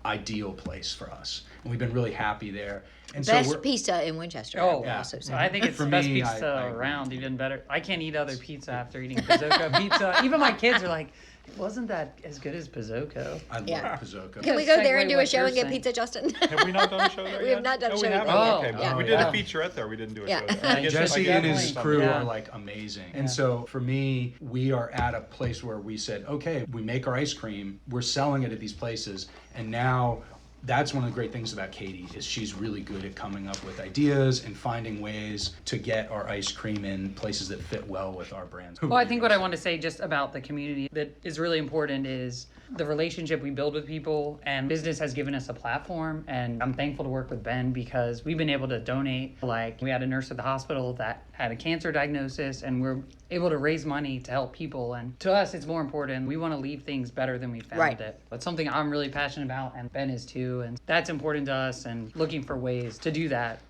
[SPEAKER 3] ideal place for us. And we've been really happy there. And so
[SPEAKER 1] Best
[SPEAKER 3] we're,
[SPEAKER 1] pizza in Winchester.
[SPEAKER 4] Oh,
[SPEAKER 1] I would
[SPEAKER 3] yeah.
[SPEAKER 1] also say.
[SPEAKER 4] I think it's
[SPEAKER 3] For
[SPEAKER 4] the best
[SPEAKER 3] me,
[SPEAKER 4] pizza
[SPEAKER 3] I agree.
[SPEAKER 4] around, even better. I can't eat other pizza after eating Pizzoco pizza. Even my kids are like, it wasn't that as good as Pizzoco.
[SPEAKER 3] I love
[SPEAKER 1] Yeah.
[SPEAKER 3] Pizzoco.
[SPEAKER 1] Can we go there
[SPEAKER 4] segue
[SPEAKER 1] and do a
[SPEAKER 4] what
[SPEAKER 1] show
[SPEAKER 4] you're
[SPEAKER 1] and get
[SPEAKER 4] saying.
[SPEAKER 1] pizza, Justin?
[SPEAKER 2] Have we not done a show there
[SPEAKER 1] We
[SPEAKER 2] yet?
[SPEAKER 1] have not done a
[SPEAKER 2] Oh,
[SPEAKER 1] show
[SPEAKER 2] we
[SPEAKER 1] there
[SPEAKER 2] haven't?
[SPEAKER 4] yet.
[SPEAKER 2] Okay.
[SPEAKER 4] Yeah.
[SPEAKER 2] We did
[SPEAKER 4] Yeah.
[SPEAKER 2] a featurette there. We didn't do a
[SPEAKER 1] Yeah.
[SPEAKER 2] show there. I guess-
[SPEAKER 3] Jesse
[SPEAKER 2] I
[SPEAKER 3] and
[SPEAKER 2] guess
[SPEAKER 3] his
[SPEAKER 2] it's
[SPEAKER 3] crew
[SPEAKER 4] Yeah.
[SPEAKER 3] are like amazing. And so for me, we are at a place where we said, okay, we make our ice cream, we're selling it at these places, and now that's one of the great things about Katie is she's really good at coming up with ideas and finding ways to get our ice cream in places that fit well with our brands.
[SPEAKER 4] Well, I think what I want to say just about the community that is really important is the relationship we build with people, and business has given us a platform, and I'm thankful to work with Ben because we've been able to donate. Like we had a nurse at the hospital that had a cancer diagnosis, and we're able to raise money to help people, and to us it's more important. We want to leave things better than we found
[SPEAKER 1] Right.
[SPEAKER 4] it. It's something I'm really passionate about, and Ben is too, and that's important to us, and looking for ways to do that.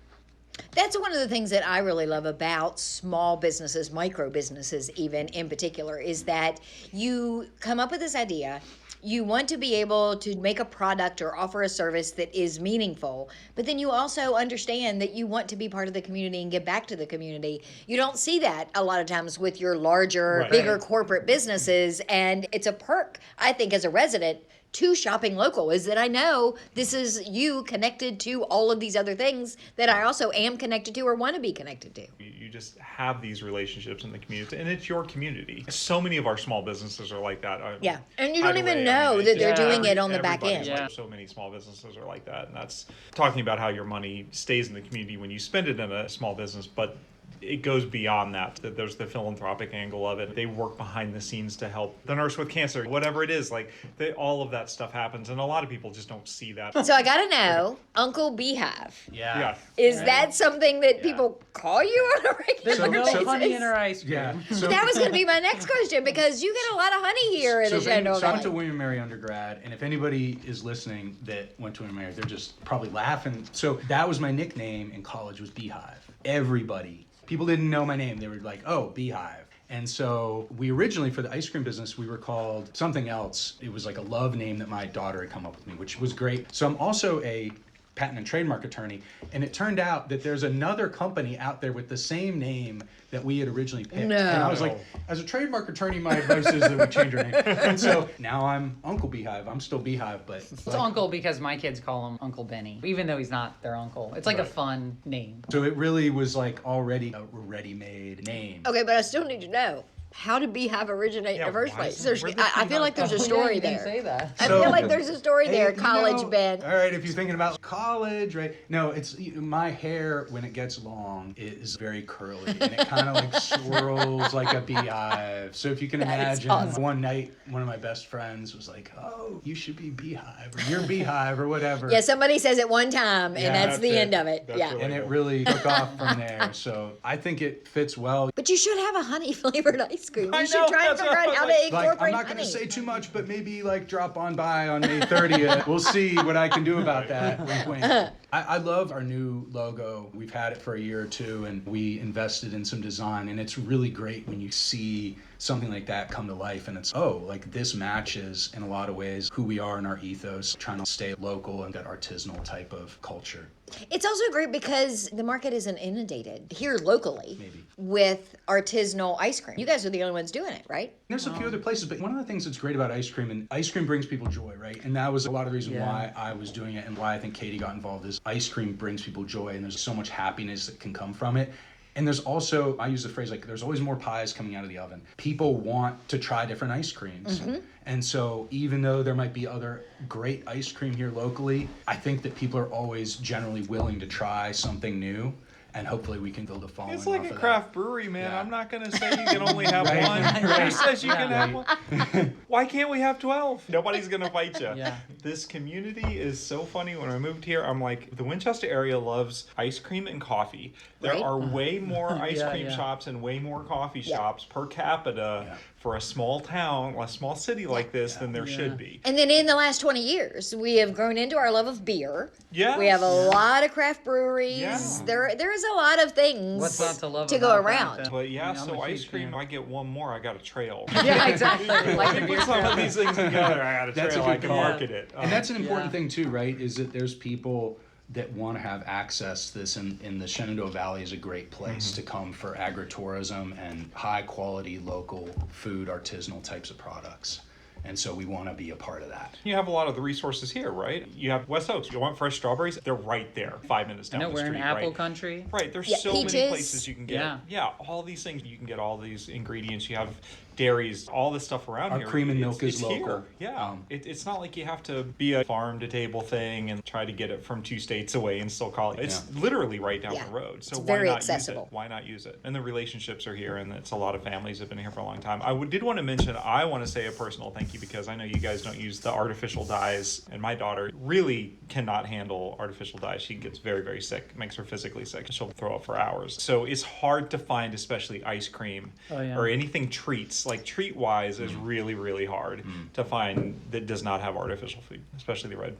[SPEAKER 1] That's one of the things that I really love about small businesses, micro businesses even in particular, is that you come up with this idea. You want to be able to make a product or offer a service that is meaningful, but then you also understand that you want to be part of the community and give back to the community. You don't see that a lot of times with your larger,
[SPEAKER 2] Right.
[SPEAKER 1] bigger corporate businesses, and it's a perk, I think, as a resident to shopping local, is that I know this is you connected to all of these other things that I also am connected to or want to be connected to.
[SPEAKER 2] You just have these relationships in the community, and it's your community. So many of our small businesses are like that.
[SPEAKER 1] Yeah, and you don't even know that they're doing it on the back end.
[SPEAKER 2] So many small businesses are like that, and that's talking about how your money stays in the community when you spend it in a small business, but it goes beyond that. There's the philanthropic angle of it. They work behind the scenes to help the nurse with cancer, whatever it is. Like, all of that stuff happens, and a lot of people just don't see that.
[SPEAKER 1] So I gotta know, Uncle Beehive.
[SPEAKER 2] Yeah.
[SPEAKER 1] Is that something that people call you on a
[SPEAKER 4] There's
[SPEAKER 1] regular
[SPEAKER 4] no
[SPEAKER 1] basis?
[SPEAKER 4] honey in our ice cream.
[SPEAKER 3] Yeah.
[SPEAKER 1] But that was gonna be my next question, because you get a lot of honey here in the Shenandoah
[SPEAKER 3] So I went
[SPEAKER 1] Valley.
[SPEAKER 3] to William & Mary undergrad, and if anybody is listening that went to William & Mary, they're just probably laughing. So that was my nickname in college, was Beehive. Everybody. People didn't know my name. They were like, oh, Beehive. And so we originally, for the ice cream business, we were called something else. It was like a love name that my daughter had come up with me, which was great. So I'm also a patent and trademark attorney, and it turned out that there's another company out there with the same name that we had originally picked.
[SPEAKER 1] No.
[SPEAKER 3] And I was like, as a trademark attorney, my advice is that we change our name. And so now I'm Uncle Beehive. I'm still Beehive, but
[SPEAKER 4] It's Uncle because my kids call him Uncle Benny, even though he's not their uncle. It's like a fun name.
[SPEAKER 3] so it really was like already a ready-made name.
[SPEAKER 1] Okay, but I still need to know, how did Beehive originate in the first
[SPEAKER 2] why
[SPEAKER 1] place?
[SPEAKER 2] is-
[SPEAKER 1] There's,
[SPEAKER 2] where did
[SPEAKER 1] I feel like there's a story
[SPEAKER 4] You didn't
[SPEAKER 1] there.
[SPEAKER 4] say that.
[SPEAKER 1] I
[SPEAKER 3] So-
[SPEAKER 1] feel like there's a story
[SPEAKER 3] Hey,
[SPEAKER 1] there,
[SPEAKER 3] you
[SPEAKER 1] college
[SPEAKER 3] know,
[SPEAKER 1] Ben.
[SPEAKER 3] All right, if you're thinking about college, right? No, it's my hair when it gets long is very curly and it kind of like swirls like a beehive. So if you can
[SPEAKER 1] That is
[SPEAKER 3] imagine,
[SPEAKER 1] awesome.
[SPEAKER 3] one night one of my best friends was like, "Oh, you should be Beehive or you're Beehive or whatever."
[SPEAKER 1] Yeah, somebody says it one time, and
[SPEAKER 3] Yeah,
[SPEAKER 1] that's the
[SPEAKER 2] that's
[SPEAKER 1] end
[SPEAKER 2] it.
[SPEAKER 1] of it.
[SPEAKER 2] That's
[SPEAKER 1] Yeah.
[SPEAKER 2] really-
[SPEAKER 3] And it really took off from there. So I think it fits well.
[SPEAKER 1] But you should have a honey flavored ice cream.
[SPEAKER 2] I
[SPEAKER 1] You should
[SPEAKER 2] know,
[SPEAKER 1] try and
[SPEAKER 2] that's
[SPEAKER 1] figure
[SPEAKER 2] what
[SPEAKER 1] out
[SPEAKER 2] I
[SPEAKER 1] how
[SPEAKER 2] was
[SPEAKER 1] to
[SPEAKER 3] Like, I'm
[SPEAKER 1] incorporate
[SPEAKER 3] not going to
[SPEAKER 1] honey.
[SPEAKER 3] say too much, but maybe like drop on by on May 30th. We'll see what I can do about that. Wink, wink. I love our new logo. We've had it for a year or two, and we invested in some design, and it's really great when you see something like that come to life, and it's, oh, like this matches in a lot of ways who we are in our ethos, trying to stay local and that artisanal type of culture.
[SPEAKER 1] It's also great because the market isn't inundated here locally
[SPEAKER 3] Maybe.
[SPEAKER 1] with artisanal ice cream. You guys are the only ones doing it, right?
[SPEAKER 3] There's a few other places, but one of the things that's great about ice cream, and ice cream brings people joy, right? And that was a lot of the reason why I was doing it and why I think Katie got involved is ice cream brings people joy, and there's so much happiness that can come from it. And there's also, I use the phrase like, there's always more pies coming out of the oven. People want to try different ice creams. And so even though there might be other great ice cream here locally, I think that people are always generally willing to try something new. And hopefully we can build a following.
[SPEAKER 2] It's like
[SPEAKER 3] off
[SPEAKER 2] a
[SPEAKER 3] of
[SPEAKER 2] craft brewery, man.
[SPEAKER 3] Yeah.
[SPEAKER 2] I'm not going to say you can only have
[SPEAKER 3] Right.
[SPEAKER 2] one. Who
[SPEAKER 3] Right.
[SPEAKER 2] says you can have
[SPEAKER 3] Right.
[SPEAKER 2] one? Why can't we have 12? Nobody's going to fight you.
[SPEAKER 4] Yeah.
[SPEAKER 2] This community is so funny. When I moved here, I'm like, the Winchester area loves ice cream and coffee. There
[SPEAKER 1] Right.
[SPEAKER 2] are way more ice
[SPEAKER 4] Yeah,
[SPEAKER 2] cream
[SPEAKER 4] yeah.
[SPEAKER 2] shops and way more coffee
[SPEAKER 1] Yeah.
[SPEAKER 2] shops per capita
[SPEAKER 3] Yeah.
[SPEAKER 2] for a small town, a small city like this than there
[SPEAKER 4] Yeah.
[SPEAKER 2] should be.
[SPEAKER 1] And then in the last 20 years, we have grown into our love of beer.
[SPEAKER 2] Yes.
[SPEAKER 1] We have a lot of craft breweries.
[SPEAKER 2] Yeah.
[SPEAKER 1] There is a lot of things
[SPEAKER 4] What's not to love
[SPEAKER 1] to go
[SPEAKER 4] about
[SPEAKER 1] around.
[SPEAKER 4] that?
[SPEAKER 2] But yeah,
[SPEAKER 4] I mean, I'm
[SPEAKER 2] so
[SPEAKER 4] a
[SPEAKER 2] ice
[SPEAKER 4] huge
[SPEAKER 2] cream,
[SPEAKER 4] fan.
[SPEAKER 2] I get one more, I got a trail.
[SPEAKER 4] Yeah, exactly. Like the
[SPEAKER 2] Put
[SPEAKER 4] beer
[SPEAKER 2] some of
[SPEAKER 4] trail.
[SPEAKER 2] these things together, I got a
[SPEAKER 3] That's a
[SPEAKER 2] trail,
[SPEAKER 3] good
[SPEAKER 2] I can
[SPEAKER 3] call.
[SPEAKER 2] market it.
[SPEAKER 3] And that's an important
[SPEAKER 4] Yeah.
[SPEAKER 3] thing too, right? Is that there's people that want to have access to this, in the Shenandoah Valley is a great place to come for agritourism and high quality local food, artisanal types of products. And so we want to be a part of that.
[SPEAKER 2] You have a lot of the resources here, right? You have West Oaks. You want fresh strawberries? They're right there, 5 minutes
[SPEAKER 4] I
[SPEAKER 2] down
[SPEAKER 4] know
[SPEAKER 2] the
[SPEAKER 4] we're
[SPEAKER 2] street.
[SPEAKER 4] in apple
[SPEAKER 2] right?
[SPEAKER 4] country.
[SPEAKER 2] Right, there's
[SPEAKER 1] Yeah,
[SPEAKER 2] so many
[SPEAKER 1] peaches.
[SPEAKER 2] places you can get.
[SPEAKER 4] Yeah.
[SPEAKER 2] Yeah, all these things. You can get all these ingredients. You have dairies, all this stuff around
[SPEAKER 3] Our
[SPEAKER 2] here.
[SPEAKER 3] cream and
[SPEAKER 2] It's-
[SPEAKER 3] milk is
[SPEAKER 2] it's
[SPEAKER 3] local.
[SPEAKER 2] here. Yeah, it's not like you have to be a farm-to-table thing and try to get it from 2 states away and still call it. It's literally right down
[SPEAKER 1] Yeah.
[SPEAKER 2] the road. So
[SPEAKER 1] It's
[SPEAKER 2] why
[SPEAKER 1] very
[SPEAKER 2] not
[SPEAKER 1] accessible.
[SPEAKER 2] use it? Why not use it? And the relationships are here, and it's a lot of families have been here for a long time. Did want to mention, I want to say a personal thank you because I know you guys don't use the artificial dyes, and my daughter really cannot handle artificial dyes. She gets very, very sick. It makes her physically sick. She'll throw up for hours. So it's hard to find, especially ice cream or anything treats. Like treat-wise is really, really hard to find that does not have artificial food, especially the red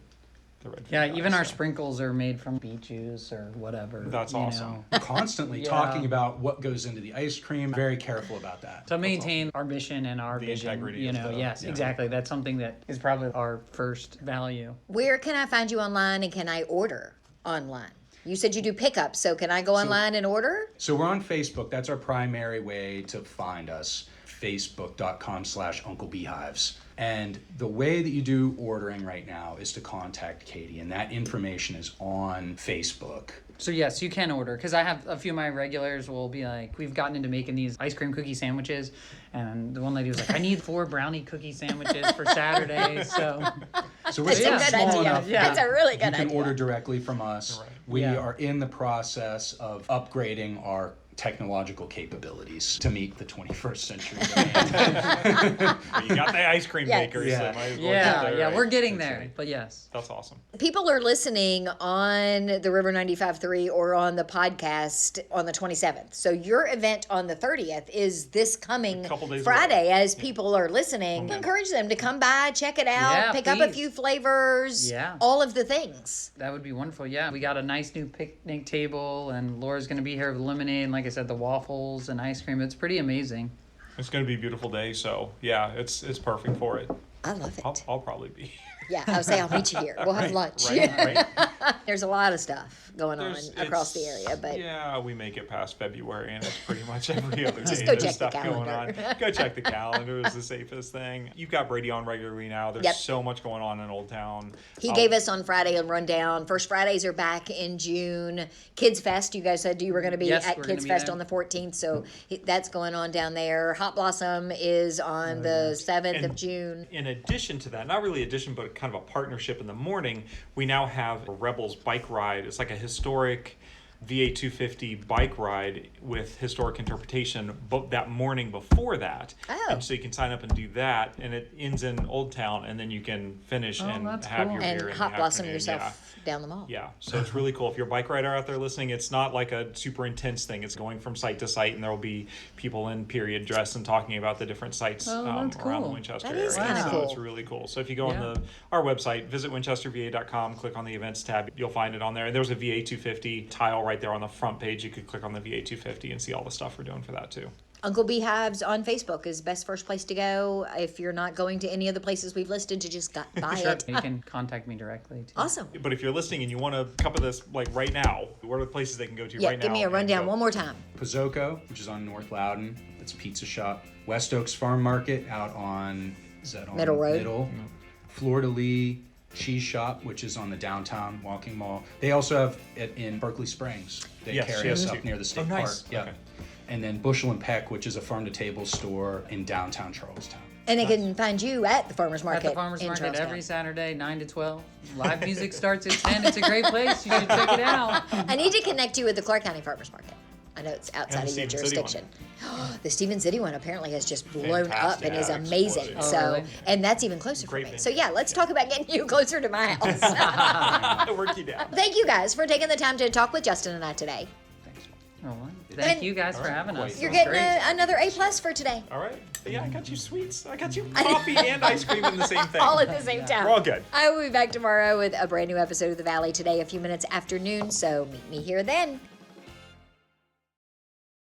[SPEAKER 2] food
[SPEAKER 4] Yeah,
[SPEAKER 2] dyes,
[SPEAKER 4] even our
[SPEAKER 2] so.
[SPEAKER 4] sprinkles are made from beet juice or whatever.
[SPEAKER 2] That's
[SPEAKER 4] you
[SPEAKER 2] awesome.
[SPEAKER 4] know.
[SPEAKER 3] Constantly
[SPEAKER 4] Yeah.
[SPEAKER 3] talking about what goes into the ice cream. Very careful about that.
[SPEAKER 4] To maintain our mission and our
[SPEAKER 2] The
[SPEAKER 4] vision,
[SPEAKER 2] integrity
[SPEAKER 4] you
[SPEAKER 2] of
[SPEAKER 4] know,
[SPEAKER 2] the-
[SPEAKER 4] yes,
[SPEAKER 3] yeah.
[SPEAKER 4] exactly. That's something that is probably our first value.
[SPEAKER 1] Where can I find you online, and can I order online? You said you do pickup, so can I go online and order?
[SPEAKER 3] So we're on Facebook. That's our primary way to find us. Facebook.com/Uncle Beehives. And the way that you do ordering right now is to contact Katie, and that information is on Facebook.
[SPEAKER 4] So yes, you can order, because I have a few of my regulars will be like, we've gotten into making these ice cream cookie sandwiches, and the one lady was like, I need 4 brownie cookie sandwiches for Saturday. So
[SPEAKER 3] we're
[SPEAKER 1] That's a good
[SPEAKER 3] small
[SPEAKER 1] idea.
[SPEAKER 3] enough
[SPEAKER 4] Yeah.
[SPEAKER 1] That's a really good
[SPEAKER 3] you can
[SPEAKER 1] idea.
[SPEAKER 3] order directly from us.
[SPEAKER 2] Right.
[SPEAKER 3] We
[SPEAKER 4] Yeah.
[SPEAKER 3] are in the process of upgrading our technological capabilities to meet the 21st century demand.
[SPEAKER 2] Well, you got the ice cream
[SPEAKER 1] Yes.
[SPEAKER 2] makers.
[SPEAKER 3] Yeah.
[SPEAKER 2] So might as well get
[SPEAKER 4] yeah,
[SPEAKER 2] there,
[SPEAKER 4] yeah,
[SPEAKER 2] right?
[SPEAKER 4] we're getting
[SPEAKER 2] That's
[SPEAKER 4] there.
[SPEAKER 2] right.
[SPEAKER 4] But yes.
[SPEAKER 2] That's awesome.
[SPEAKER 1] People are listening on the River 95.3 or on the podcast on the 27th. So your event on the 30th is this coming
[SPEAKER 2] A couple days
[SPEAKER 1] Friday.
[SPEAKER 2] away.
[SPEAKER 1] As people are listening, encourage them to come by, check it out,
[SPEAKER 4] Yeah,
[SPEAKER 1] pick up a
[SPEAKER 4] please.
[SPEAKER 1] few flavors,
[SPEAKER 4] Yeah.
[SPEAKER 1] all of the things.
[SPEAKER 4] That would be wonderful. Yeah, we got a nice new picnic table, and Laura's going to be here with lemonade, and like I said, the waffles and ice cream. It's pretty amazing.
[SPEAKER 2] It's going to be a beautiful day, so yeah, it's perfect for it.
[SPEAKER 1] I love it.
[SPEAKER 2] I'll probably be.
[SPEAKER 1] Yeah, I would say I'll meet you here. We'll have lunch.
[SPEAKER 2] Right.
[SPEAKER 1] There's a lot of stuff going on
[SPEAKER 2] There's-
[SPEAKER 1] across the
[SPEAKER 2] it's-
[SPEAKER 1] area, but
[SPEAKER 2] yeah, we make it past February, and it's pretty much every other day.
[SPEAKER 1] Just go
[SPEAKER 2] there's
[SPEAKER 1] check the
[SPEAKER 2] stuff going on.
[SPEAKER 1] calendar.
[SPEAKER 2] Go check the calendar is the safest thing. You've got Brady on regularly now. There's
[SPEAKER 1] Yep.
[SPEAKER 2] so much going on in Old Town.
[SPEAKER 1] he gave us on Friday a rundown. First Fridays are back in June. Kids Fest, you guys said you were going to be
[SPEAKER 4] Yes,
[SPEAKER 1] at
[SPEAKER 4] we're
[SPEAKER 1] Kids
[SPEAKER 4] gonna be
[SPEAKER 1] Fest
[SPEAKER 4] there.
[SPEAKER 1] on the 14th, so that's going on down there. Hot Blossom is on the 7th of
[SPEAKER 2] And-
[SPEAKER 1] June.
[SPEAKER 2] In addition to that, not really addition, but kind of a partnership in the morning, we now have a Rebels bike ride. It's like a historic VA 250 bike ride with historic interpretation, but that morning before that.
[SPEAKER 1] Oh.
[SPEAKER 2] And so you can sign up and do that, and it ends in Old Town, and then you can finish
[SPEAKER 4] Oh,
[SPEAKER 2] and
[SPEAKER 4] that's
[SPEAKER 2] have
[SPEAKER 4] cool.
[SPEAKER 2] your
[SPEAKER 1] And
[SPEAKER 2] beer in
[SPEAKER 1] Hot
[SPEAKER 2] the
[SPEAKER 1] Blossom
[SPEAKER 2] afternoon.
[SPEAKER 1] yourself down the mall.
[SPEAKER 2] Yeah, so it's really cool. If you're a bike rider out there listening, it's not like a super intense thing. It's going from site to site, and there will be people in period dress and talking about the different sites
[SPEAKER 4] Oh, that's
[SPEAKER 2] around the
[SPEAKER 4] cool.
[SPEAKER 2] Winchester
[SPEAKER 1] That
[SPEAKER 2] area.
[SPEAKER 1] is kinda
[SPEAKER 2] so
[SPEAKER 1] cool.
[SPEAKER 2] it's really cool. So if you go
[SPEAKER 4] Yeah.
[SPEAKER 2] on our website, visit winchesterva.com, click on the events tab, you'll find it on there. And there's a VA 250 tile right there on the front page. You could click on the VA 250 and see all the stuff we're doing for that too.
[SPEAKER 1] Uncle Beehives on Facebook is best first place to go if you're not going to any of the places we've listed to just buy it.
[SPEAKER 4] You can contact me directly, too.
[SPEAKER 1] Awesome.
[SPEAKER 2] But if you're listening and you want a cup of this like right now, what are the places they can go to
[SPEAKER 1] Yeah,
[SPEAKER 2] right now?
[SPEAKER 1] give me a
[SPEAKER 2] and
[SPEAKER 1] rundown
[SPEAKER 2] go?
[SPEAKER 1] one more time.
[SPEAKER 3] Pizzoco, which is on North Loudon. It's a pizza shop. West Oaks Farm Market out on, is that on
[SPEAKER 1] Middle Road.
[SPEAKER 3] Middle? Fleur de Lis Cheese Shop, which is on the downtown walking mall. They also have it in Berkeley Springs. They
[SPEAKER 2] Yes,
[SPEAKER 3] carry
[SPEAKER 2] yes,
[SPEAKER 3] us
[SPEAKER 2] too.
[SPEAKER 3] up near the state
[SPEAKER 2] Oh, nice.
[SPEAKER 3] park. Yeah.
[SPEAKER 2] Okay.
[SPEAKER 3] And then Bushel and Peck, which is a farm to table store in downtown Charlestown.
[SPEAKER 1] And they can find you at the Farmers Market.
[SPEAKER 4] At the farmers
[SPEAKER 1] in
[SPEAKER 4] market
[SPEAKER 1] Charlestown.
[SPEAKER 4] every Saturday, 9 to 12. Live music starts at 10. It's a great place. You should check it out.
[SPEAKER 1] I need to connect you with the Clark County Farmers Market. I know it's outside
[SPEAKER 2] And
[SPEAKER 1] of
[SPEAKER 2] the
[SPEAKER 1] your
[SPEAKER 2] Stephen City one.
[SPEAKER 1] jurisdiction. The Stephen City one apparently has just blown up
[SPEAKER 2] Fantastic.
[SPEAKER 1] and is
[SPEAKER 2] Yeah,
[SPEAKER 1] amazing.
[SPEAKER 2] exploded.
[SPEAKER 1] So,
[SPEAKER 4] Oh, really?
[SPEAKER 1] and that's even closer
[SPEAKER 2] Great
[SPEAKER 1] for me.
[SPEAKER 2] venue.
[SPEAKER 1] So yeah, let's talk about getting you closer to my house.
[SPEAKER 2] I'll work you down.
[SPEAKER 1] Thank you guys for taking the time to talk with Justin and I today.
[SPEAKER 4] Oh, well, thank
[SPEAKER 1] And-
[SPEAKER 4] you guys for
[SPEAKER 2] All right,
[SPEAKER 4] having
[SPEAKER 2] great.
[SPEAKER 4] us.
[SPEAKER 1] You're
[SPEAKER 4] It was
[SPEAKER 1] getting
[SPEAKER 4] great.
[SPEAKER 1] another A+ for today.
[SPEAKER 2] All right. Yeah, I got you sweets. I got you coffee and ice cream in the same thing.
[SPEAKER 1] All at the same time.
[SPEAKER 2] We're all good.
[SPEAKER 1] I will be back tomorrow with a brand new episode of The Valley today, a few minutes after noon. So meet me here then.